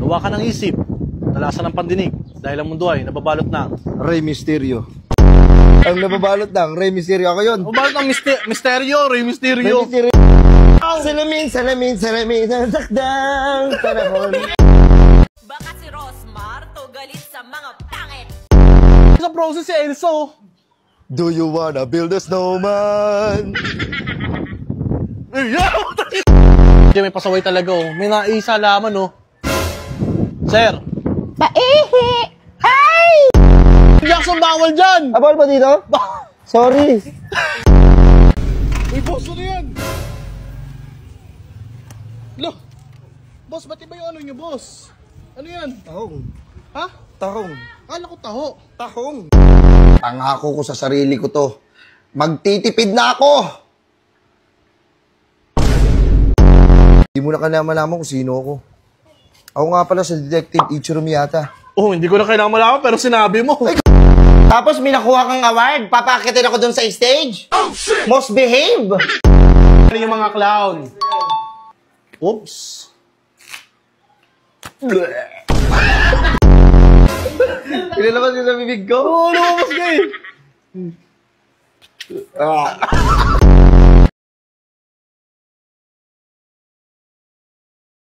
Gawa ka ng isip. Talasan ng pandinig. Dahil ang mundo ay nababalot ng Rey Mysterio. Ang nababalot ng Rey Mysterio. Ako yun. Nababalot ng Mysterio, Rey Mysterio. Rey Mysterio. Salamin, ang sakdang panahon. Baka si Rosmar to galit sa mga pangit. Sa process si Elso. Do you wanna build a snowman? May pasaway talaga oh. May naisa laman oh. Sir. Paihi! Hi! Jackson, bawal dyan! Bawal ba dito? Sorry. Uy, boss, ano yan? Lo, boss, ba't iba yung ano nyo, boss? Ano yan? Tahong. Ha? Tahong. Kala ko taho. Tahong. Pangako ko sa sarili ko to. Magtitipid na ako! Hindi mo na malaman kung sino ako. Ako nga pala sa Detective Ichiro Miyata. Oh, hindi ko na kailangan malaman pero sinabi mo. Ay, Tapos may nakuha kang award. Papakitin ako dun sa stage. Oh, shit! Most behave! ano yung mga clown? Oops. Pinalabas yun sa bibig ko? Oo, lumabas ka eh.